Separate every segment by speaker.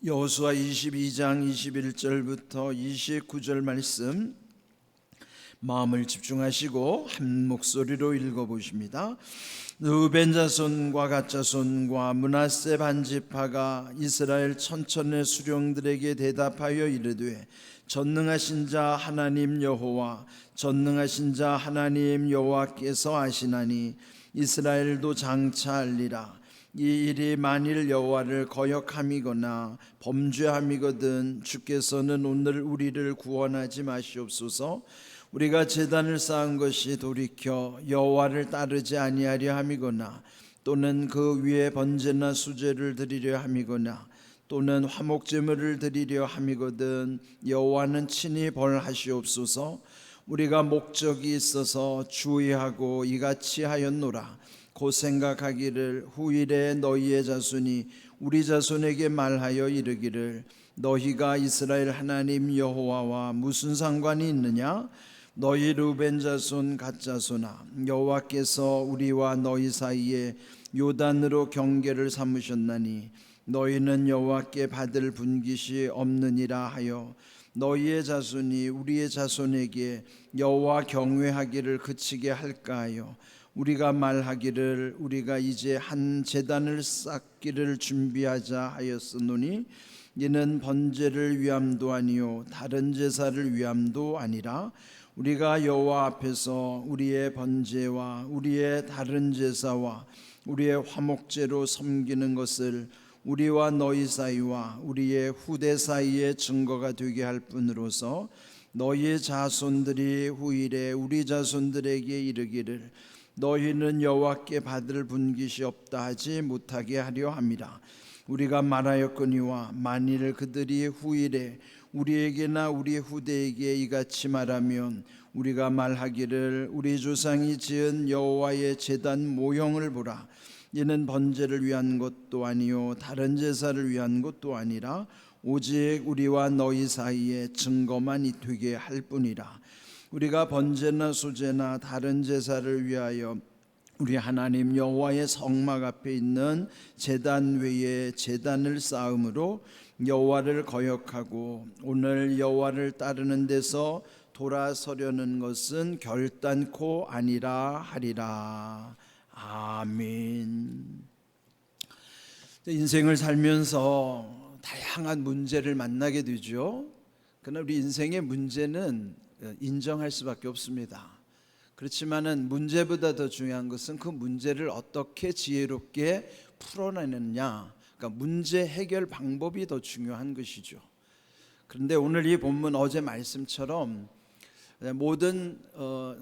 Speaker 1: 여호수아 22장 21절부터 29절 말씀 마음을 집중하시고 한 목소리로 읽어보십니다. 르우벤 자손과 갓 자손과 므낫세 반지파가 이스라엘 천천의 수령들에게 대답하여 이르되 전능하신 자 하나님 여호와 전능하신 자 하나님 여호와께서 아시나니 이스라엘도 장차 알리라. 이 일이 만일 여호와를 거역함이거나 범죄함이거든 주께서는 오늘 우리를 구원하지 마시옵소서. 우리가 제단을 쌓은 것이 돌이켜 여호와를 따르지 아니하려 함이거나 또는 그 위에 번제나 수제를 드리려 함이거나 또는 화목제물을 드리려 함이거든 여호와는 친히 벌하시옵소서. 우리가 목적이 있어서 주의하고 이같이 하였노라. 곧 생각하기를 후일에 너희의 자손이 우리 자손에게 말하여 이르기를 너희가 이스라엘 하나님 여호와와 무슨 상관이 있느냐? 너희 르우벤 자손 갓 자손아, 여호와께서 우리와 너희 사이에 요단으로 경계를 삼으셨나니 너희는 여호와께 받을 분깃이 없느니라 하여 너희의 자손이 우리의 자손에게 여호와 경외하기를 그치게 할까 하여 우리가 말하기를 우리가 이제 한 제단을 쌓기를 준비하자 하였으노니 이는 번제를 위함도 아니요 다른 제사를 위함도 아니라 우리가 여호와 앞에서 우리의 번제와 우리의 다른 제사와 우리의 화목제로 섬기는 것을 우리와 너희 사이와 우리의 후대 사이에 증거가 되게 할 뿐으로서 너희의 자손들이 후일에 우리 자손들에게 이르기를 너희는 여호와께 받을 분깃이 없다 하지 못하게 하려 함이라. 우리가 말하였거니와 만일 그들이 후일에 우리에게나 우리 후대에게 이같이 말하면 우리가 말하기를 우리 조상이 지은 여호와의 제단 모형을 보라. 이는 번제를 위한 것도 아니요 다른 제사를 위한 것도 아니라 오직 우리와 너희 사이에 증거만 되게 할 뿐이라. 우리가 번제나 수제나 다른 제사를 위하여 우리 하나님 여호와의 성막 앞에 있는 제단 외에 제단을 쌓음으로 여호와를 거역하고 오늘 여호와를 따르는 데서 돌아서려는 것은 결단코 아니라 하리라. 아멘. 인생을 살면서 다양한 문제를 만나게 되죠. 그러나 우리 인생의 문제는 인정할 수밖에 없습니다. 그렇지만은 문제보다 더 중요한 것은 그 문제를 어떻게 지혜롭게 풀어내느냐, 그러니까 문제 해결 방법이 더 중요한 것이죠. 그런데 오늘 이 본문 어제 말씀처럼 모든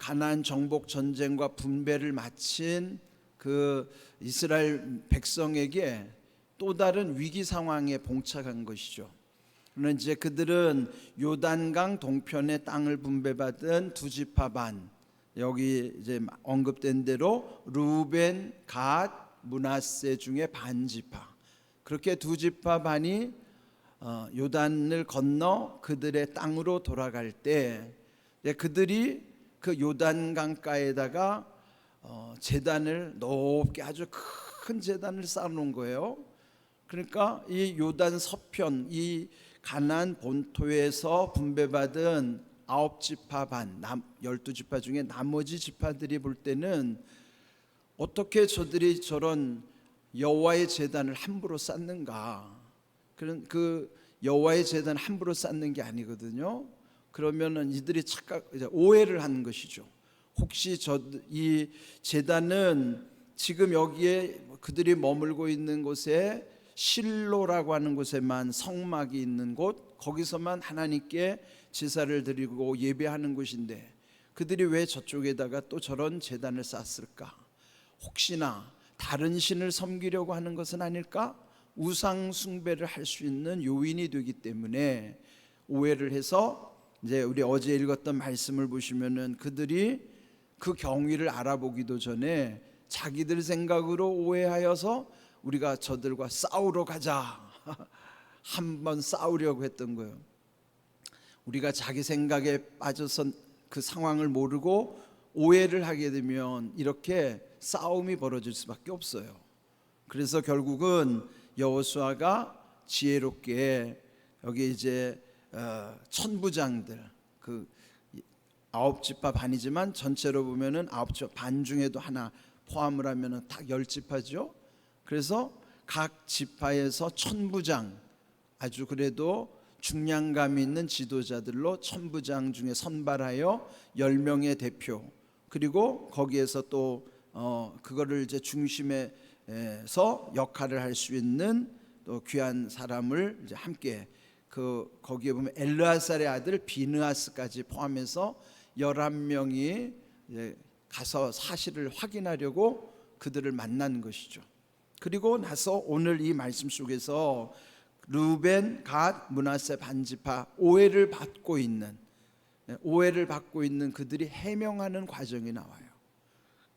Speaker 1: 가나안 정복 전쟁과 분배를 마친 그 이스라엘 백성에게 또 다른 위기 상황에 봉착한 것이죠. 그러나 이제 그들은 요단강 동편의 땅을 분배받은 두 지파 반, 여기 이제 언급된 대로 르우벤, 갓, 므낫세 중에 반 지파, 그렇게 두 지파 반이 요단을 건너 그들의 땅으로 돌아갈 때 그들이 그 요단강가에다가 제단을 높게 아주 큰 제단을 쌓아놓은 거예요. 그러니까 이 요단 서편, 이 가나안 본토에서 분배받은 9지파 반, 12지파 중에 나머지 지파들이 볼 때는 어떻게 저들이 저런 여호와의 제단을 함부로 쌓는가. 그런 그 여호와의 제단 함부로 쌓는 게 아니거든요. 그러면은 이들이 오해를 하는 것이죠. 혹시 이 제단은 지금 여기에 그들이 머물고 있는 곳에 실로라고 하는 곳에만 성막이 있는 곳, 거기서만 하나님께 제사를 드리고 예배하는 곳인데 그들이 왜 저쪽에다가 또 저런 제단을 쌓았을까? 혹시나 다른 신을 섬기려고 하는 것은 아닐까? 우상 숭배를 할 수 있는 요인이 되기 때문에 오해를 해서 이제 우리 어제 읽었던 말씀을 보시면은 그들이 그 경위를 알아보기도 전에 자기들 생각으로 오해하여서 우리가 저들과 싸우러 가자 한번 싸우려고 했던 거예요. 우리가 자기 생각에 빠져서 그 상황을 모르고 오해를 하게 되면 이렇게 싸움이 벌어질 수밖에 없어요. 그래서 결국은 여호수아가 지혜롭게 여기 이제 천부장들, 그 9지파 반이지만 전체로 보면은 9지파 반 중에도 하나 포함을 하면은 딱 10지파죠. 그래서 각 지파에서 천부장, 아주 그래도 중량감 있는 지도자들로 천부장 중에 선발하여 10명의 대표, 그리고 거기에서 또 그거를 이제 중심에서 역할을 할 수 있는 또 귀한 사람을 이제 함께, 거기에 보면 엘르아살의 아들 비느하스까지 포함해서 11명이 이제 가서 사실을 확인하려고 그들을 만난 것이죠. 그리고 나서 오늘 이 말씀 속에서 루벤, 갓, 므낫세 반지파 오해를 받고 있는 그들이 해명하는 과정이 나와요.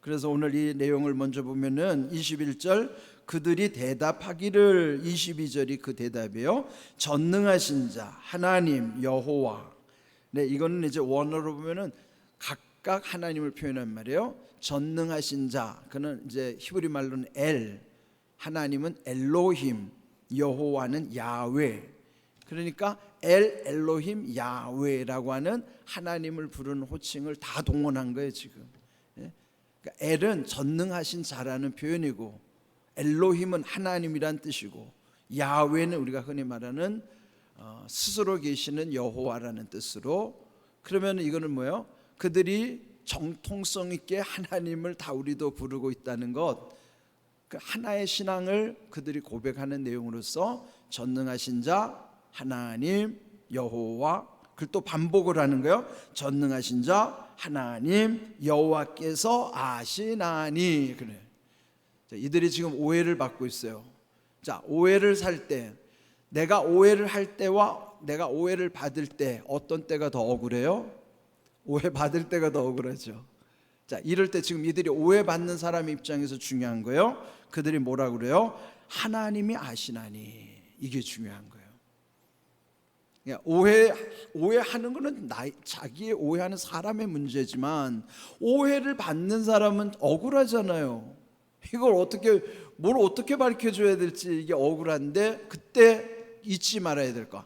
Speaker 1: 그래서 오늘 이 내용을 먼저 보면은 21절, 그들이 대답하기를, 22절이 그 대답이에요. 전능하신 자 하나님 여호와. 네, 이거는 이제 원어로 보면은 각각 하나님을 표현한 말이에요. 전능하신 자, 그는 이제 히브리 말로는 엘, 하나님은 엘로힘, 여호와는 야훼. 그러니까 엘로힘 야훼라고 하는 하나님을 부르는 호칭을 다 동원한 거예요 지금. 그러니까 엘은 전능하신 자라는 표현이고, 엘로힘은 하나님이란 뜻이고, 야훼는 우리가 흔히 말하는 스스로 계시는 여호와라는 뜻으로. 그러면 이거는 뭐예요? 그들이 정통성 있게 하나님을 다 우리도 부르고 있다는 것, 그 하나의 신앙을 그들이 고백하는 내용으로서 전능하신 자 하나님 여호와, 그걸 또 반복을 하는 거예요. 전능하신 자 하나님 여호와께서 아시나니. 그래. 자, 이들이 지금 오해를 받고 있어요. 자, 오해를 살 때, 내가 오해를 할 때와 내가 오해를 받을 때 어떤 때가 더 억울해요? 오해 받을 때가 더 억울하죠. 자, 이럴 때 지금 이들이 오해받는 사람 입장에서 중요한 거예요. 그들이 뭐라 그래요? 하나님이 아시나니. 이게 중요한 거예요. 오해하는 거는 자기의 오해하는 사람의 문제지만, 오해를 받는 사람은 억울하잖아요. 이걸 뭘 어떻게 밝혀줘야 될지 이게 억울한데, 그때 잊지 말아야 될까?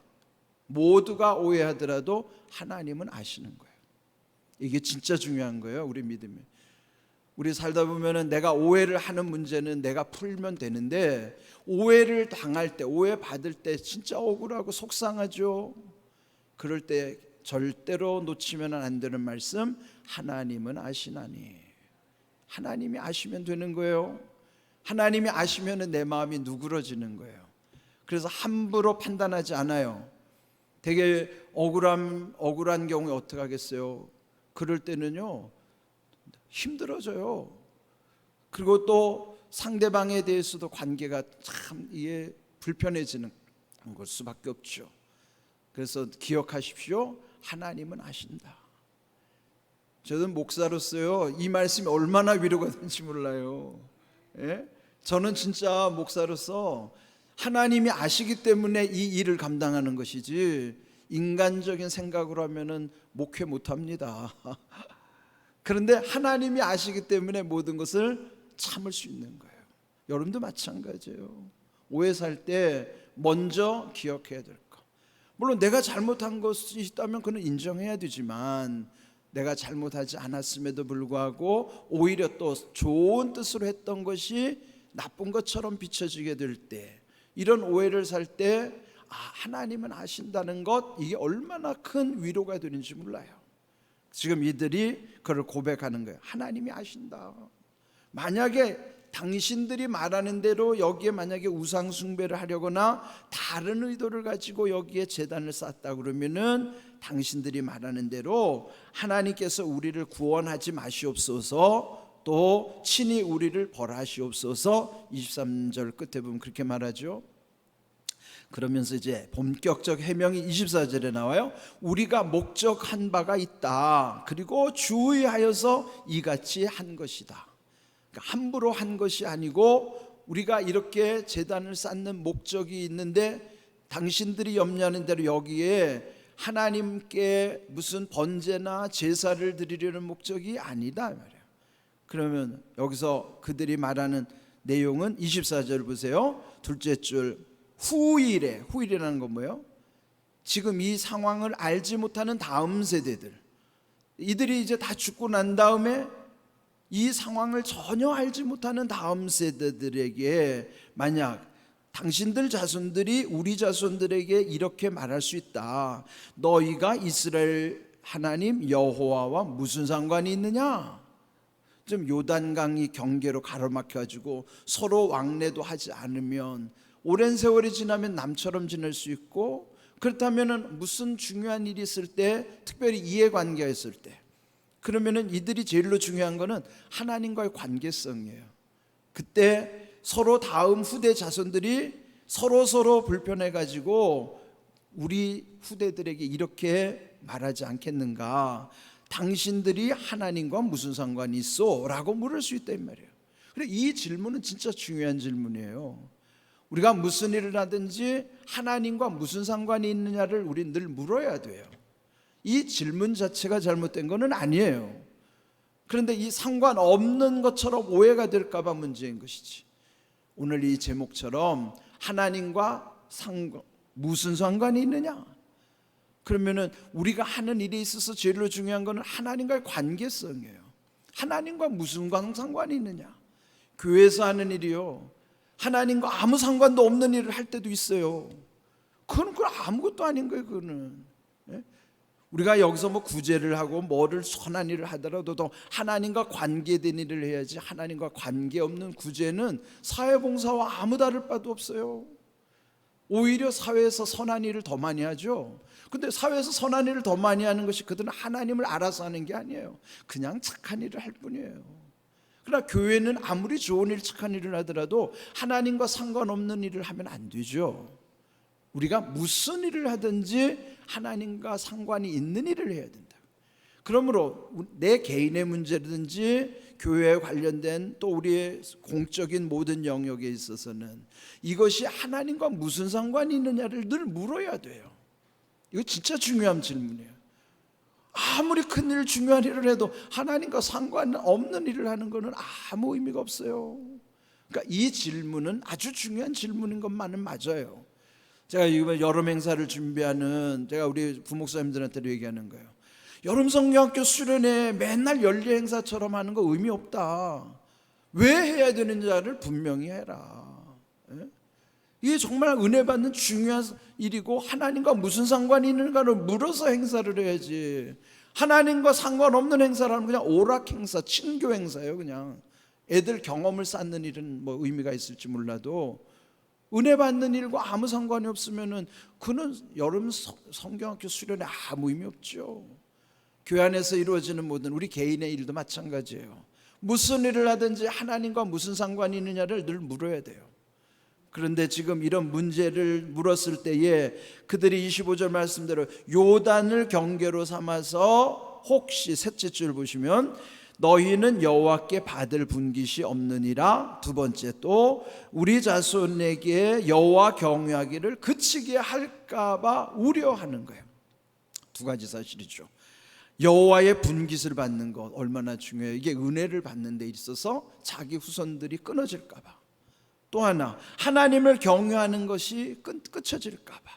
Speaker 1: 모두가 오해하더라도 하나님은 아시는 거예요. 이게 진짜 중요한 거예요. 우리 믿음이. 우리 살다 보면은 내가 오해를 하는 문제는 내가 풀면 되는데, 오해를 당할 때, 오해 받을 때 진짜 억울하고 속상하죠. 그럴 때 절대로 놓치면 안 되는 말씀, 하나님은 아시나니. 하나님이 아시면 되는 거예요. 하나님이 아시면 내 마음이 누그러지는 거예요. 그래서 함부로 판단하지 않아요. 되게 억울한 경우에 어떻게 하겠어요? 그럴 때는요, 힘들어져요. 그리고 또 상대방에 대해서도 관계가 참 이게 불편해지는 걸 수밖에 없죠. 그래서 기억하십시오. 하나님은 아신다. 저는 목사로서요, 이 말씀이 얼마나 위로가 되는지 몰라요. 예? 저는 진짜 목사로서 하나님이 아시기 때문에 이 일을 감당하는 것이지, 인간적인 생각으로 하면은 목회 못합니다. 그런데 하나님이 아시기 때문에 모든 것을 참을 수 있는 거예요. 여러분도 마찬가지예요. 오해 살 때 먼저 기억해야 될 거. 물론 내가 잘못한 것이 있다면 그는 인정해야 되지만, 내가 잘못하지 않았음에도 불구하고 오히려 또 좋은 뜻으로 했던 것이 나쁜 것처럼 비춰지게 될 때, 이런 오해를 살 때 하나님은 아신다는 것, 이게 얼마나 큰 위로가 되는지 몰라요. 지금 이들이 그걸 고백하는 거예요. 하나님이 아신다. 만약에 당신들이 말하는 대로 여기에 만약에 우상 숭배를 하려거나 다른 의도를 가지고 여기에 제단을 쌓았다 그러면은, 당신들이 말하는 대로 하나님께서 우리를 구원하지 마시옵소서, 또 친히 우리를 벌하시옵소서. 23절 끝에 보면 그렇게 말하죠. 그러면서 이제 본격적 해명이 24절에 나와요. 우리가 목적한 바가 있다. 그리고 주의하여서 이같이 한 것이다. 그러니까 함부로 한 것이 아니고, 우리가 이렇게 제단을 쌓는 목적이 있는데, 당신들이 염려하는 대로 여기에 하나님께 무슨 번제나 제사를 드리려는 목적이 아니다 말이에요. 그러면 여기서 그들이 말하는 내용은 24절 보세요. 둘째 줄, 후일이라는 건 뭐예요? 지금 이 상황을 알지 못하는 다음 세대들, 이들이 이제 다 죽고 난 다음에 이 상황을 전혀 알지 못하는 다음 세대들에게 만약 당신들 자손들이 우리 자손들에게 이렇게 말할 수 있다. 너희가 이스라엘 하나님 여호와와 무슨 상관이 있느냐? 좀 요단강이 경계로 가로막혀가지고 서로 왕래도 하지 않으면 오랜 세월이 지나면 남처럼 지낼 수 있고, 그렇다면 무슨 중요한 일이 있을 때, 특별히 이해관계가 있을 때, 그러면은 이들이 제일로 중요한 거는 하나님과의 관계성이에요. 그때 서로 다음 후대 자손들이 서로 불편해가지고 우리 후대들에게 이렇게 말하지 않겠는가? 당신들이 하나님과 무슨 상관이 있어? 라고 물을 수 있다 이 말이에요. 그래, 이 질문은 진짜 중요한 질문이에요. 우리가 무슨 일을 하든지 하나님과 무슨 상관이 있느냐를 우린 늘 물어야 돼요. 이 질문 자체가 잘못된 것은 아니에요. 그런데 이 상관없는 것처럼 오해가 될까 봐 문제인 것이지. 오늘 이 제목처럼 하나님과 무슨 상관이 있느냐? 그러면은 우리가 하는 일에 있어서 제일 중요한 것은 하나님과의 관계성이에요. 하나님과 무슨 상관이 있느냐? 교회에서 하는 일이요, 하나님과 아무 상관도 없는 일을 할 때도 있어요. 그건 아무것도 아닌 거예요. 그거는 우리가 여기서 뭐 구제를 하고 뭐를 선한 일을 하더라도 또 하나님과 관계된 일을 해야지, 하나님과 관계없는 구제는 사회봉사와 아무 다를 바도 없어요. 오히려 사회에서 선한 일을 더 많이 하죠. 근데 사회에서 선한 일을 더 많이 하는 것이 그들은 하나님을 알아서 하는 게 아니에요. 그냥 착한 일을 할 뿐이에요. 그러나 교회는 아무리 좋은 일, 착한 일을 하더라도 하나님과 상관없는 일을 하면 안 되죠. 우리가 무슨 일을 하든지 하나님과 상관이 있는 일을 해야 된다. 그러므로 내 개인의 문제든지 교회에 관련된 또 우리의 공적인 모든 영역에 있어서는 이것이 하나님과 무슨 상관이 있느냐를 늘 물어야 돼요. 이거 진짜 중요한 질문이에요. 아무리 큰 일, 중요한 일을 해도 하나님과 상관없는 일을 하는 것은 아무 의미가 없어요. 그러니까 이 질문은 아주 중요한 질문인 것만은 맞아요. 제가 이번 여름 행사를 준비하는, 제가 우리 부목사님들한테도 얘기하는 거예요. 여름 성경학교 수련회 맨날 연례 행사처럼 하는 거 의미 없다. 왜 해야 되는지를 분명히 해라. 이게 정말 은혜 받는 중요한 일이고 하나님과 무슨 상관이 있는가를 물어서 행사를 해야지. 하나님과 상관없는 행사라는 그냥 오락 행사, 친교 행사예요. 그냥 애들 경험을 쌓는 일은 뭐 의미가 있을지 몰라도 은혜 받는 일과 아무 상관이 없으면은 그는 여름 성경학교 수련회 아무 의미 없죠. 교회 안에서 이루어지는 모든 우리 개인의 일도 마찬가지예요. 무슨 일을 하든지 하나님과 무슨 상관이 있느냐를 늘 물어야 돼요. 그런데 지금 이런 문제를 물었을 때에 그들이 25절 말씀대로 요단을 경계로 삼아서, 혹시 셋째 줄 보시면 너희는 여호와께 받을 분깃이 없느니라, 두 번째 또 우리 자손에게 여호와 경외하기를 그치게 할까 봐 우려하는 거예요. 두 가지 사실이죠. 여호와의 분깃을 받는 것 얼마나 중요해요. 이게 은혜를 받는 데 있어서 자기 후손들이 끊어질까 봐. 또 하나, 하나님을 경외하는 것이 끊어질까 봐.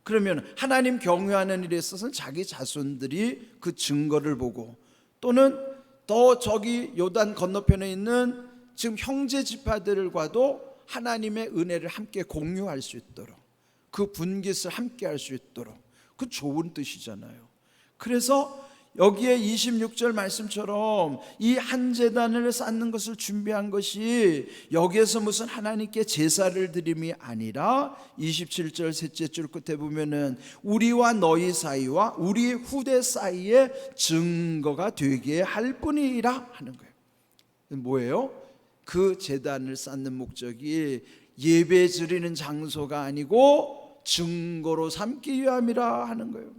Speaker 1: 그러면 하나님 경외하는 일에 있어서는 자기 자손들이 그 증거를 보고, 또는 더 저기 요단 건너편에 있는 지금 형제 지파들과도 하나님의 은혜를 함께 공유할 수 있도록, 그 분깃을 함께 할 수 있도록, 그 좋은 뜻이잖아요. 그래서 여기에 26절 말씀처럼 이 한 제단을 쌓는 것을 준비한 것이 여기에서 무슨 하나님께 제사를 드림이 아니라 27절 셋째 줄 끝에 보면은 우리와 너희 사이와 우리 후대 사이에 증거가 되게 할 뿐이라 하는 거예요. 뭐예요? 그 제단을 쌓는 목적이 예배 드리는 장소가 아니고 증거로 삼기 위함이라 하는 거예요.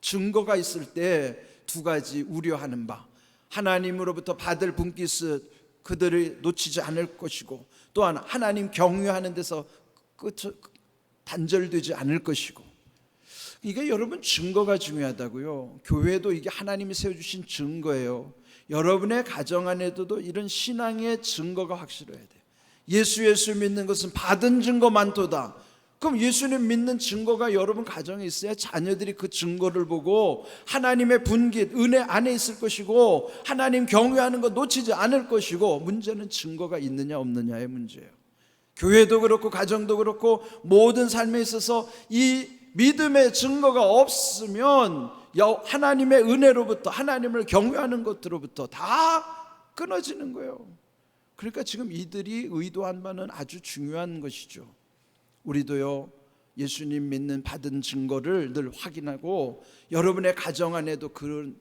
Speaker 1: 증거가 있을 때 두 가지 우려하는 바, 하나님으로부터 받을 분깃을 그들을 놓치지 않을 것이고, 또한 하나님 경외하는 데서 단절되지 않을 것이고. 이게 여러분 증거가 중요하다고요. 교회도 이게 하나님이 세워주신 증거예요. 여러분의 가정 안에도 이런 신앙의 증거가 확실해야 돼요. 예수 믿는 것은 받은 증거 많도다. 그럼 예수님 믿는 증거가 여러분 가정에 있어야 자녀들이 그 증거를 보고 하나님의 분깃, 은혜 안에 있을 것이고 하나님 경외하는 거 놓치지 않을 것이고, 문제는 증거가 있느냐 없느냐의 문제예요. 교회도 그렇고 가정도 그렇고 모든 삶에 있어서 이 믿음의 증거가 없으면 하나님의 은혜로부터, 하나님을 경외하는 것들로부터 다 끊어지는 거예요. 그러니까 지금 이들이 의도한 바는 아주 중요한 것이죠. 우리도요, 예수님 믿는 받은 증거를 늘 확인하고 여러분의 가정 안에도 그런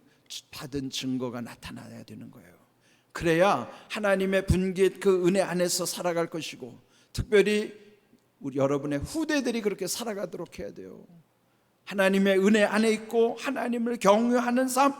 Speaker 1: 받은 증거가 나타나야 되는 거예요. 그래야 하나님의 분깃, 그 은혜 안에서 살아갈 것이고, 특별히 우리 여러분의 후대들이 그렇게 살아가도록 해야 돼요. 하나님의 은혜 안에 있고 하나님을 경외하는 삶,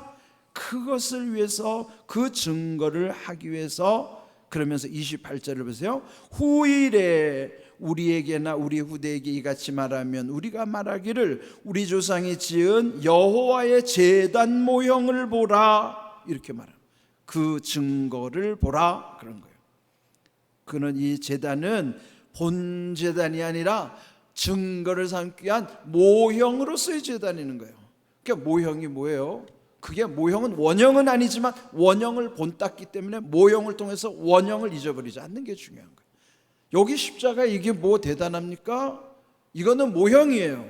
Speaker 1: 그것을 위해서, 그 증거를 하기 위해서, 그러면서 28절을 보세요. 후일에 우리에게나 우리 후대에게 이같이 말하면 우리가 말하기를 우리 조상이 지은 여호와의 제단 모형을 보라, 이렇게 말합니다. 그 증거를 보라, 그런 거예요. 그는 이 제단은 본 제단이 아니라 증거를 삼기 위한 모형으로서의 제단이는 거예요. 그러니까 모형이 뭐예요? 그게 모형은 원형은 아니지만 원형을 본땄기 때문에 모형을 통해서 원형을 잊어버리지 않는 게 중요한 거예요. 여기 십자가 이게 뭐 대단합니까? 이거는 모형이에요.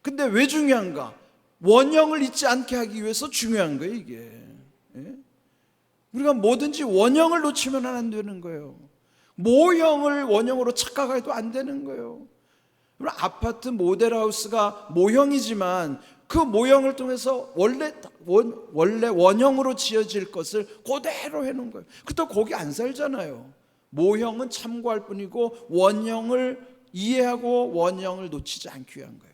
Speaker 1: 근데 왜 중요한가? 원형을 잊지 않게 하기 위해서 중요한 거예요, 이게. 예? 우리가 뭐든지 원형을 놓치면 안 되는 거예요. 모형을 원형으로 착각해도 안 되는 거예요. 아파트 모델하우스가 모형이지만 그 모형을 통해서 원래 원형으로 지어질 것을 그대로 해놓은 거예요. 그렇다고 거기 안 살잖아요. 모형은 참고할 뿐이고 원형을 이해하고 원형을 놓치지 않기 위한 거예요.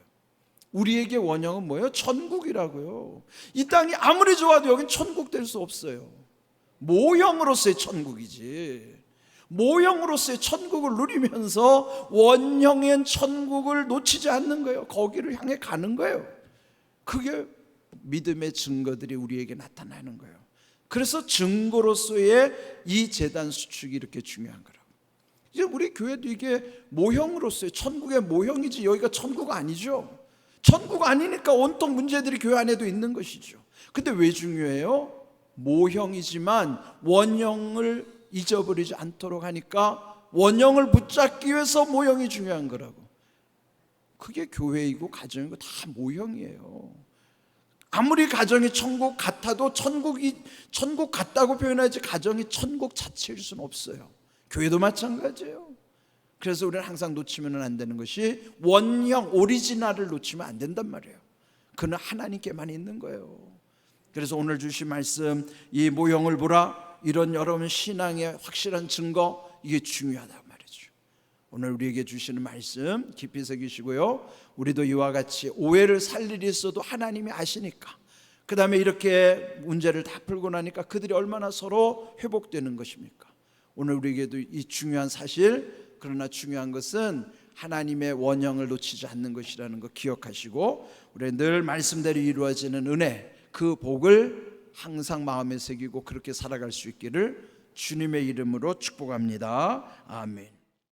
Speaker 1: 우리에게 원형은 뭐예요? 천국이라고요. 이 땅이 아무리 좋아도 여긴 천국 될 수 없어요. 모형으로서의 천국이지. 모형으로서의 천국을 누리면서 원형의 천국을 놓치지 않는 거예요. 거기를 향해 가는 거예요. 그게 믿음의 증거들이 우리에게 나타나는 거예요. 그래서 증거로서의 이 제단 수축이 이렇게 중요한 거라고. 이제 우리 교회도 이게 모형으로서의 천국의 모형이지 여기가 천국 아니죠. 천국 아니니까 온통 문제들이 교회 안에도 있는 것이죠. 근데 왜 중요해요? 모형이지만 원형을 잊어버리지 않도록 하니까 원형을 붙잡기 위해서 모형이 중요한 거라고. 그게 교회이고 가정이고 다 모형이에요. 아무리 가정이 천국 같아도 천국 같다고 표현하지 가정이 천국 자체일 수는 없어요. 교회도 마찬가지예요. 그래서 우리는 항상 놓치면 안 되는 것이 원형, 오리지널을 놓치면 안 된단 말이에요. 그는 하나님께만 있는 거예요. 그래서 오늘 주신 말씀, 이 모형을 보라, 이런 여러분 신앙의 확실한 증거, 이게 중요하단 말이죠. 오늘 우리에게 주시는 말씀 깊이 새기시고요, 우리도 이와 같이 오해를 살 일이 있어도 하나님이 아시니까, 그 다음에 이렇게 문제를 다 풀고 나니까 그들이 얼마나 서로 회복되는 것입니까? 오늘 우리에게도 이 중요한 사실, 그러나 중요한 것은 하나님의 원형을 놓치지 않는 것이라는 거 기억하시고, 우리 늘 말씀대로 이루어지는 은혜, 그 복을 항상 마음에 새기고 그렇게 살아갈 수 있기를 주님의 이름으로 축복합니다. 아멘.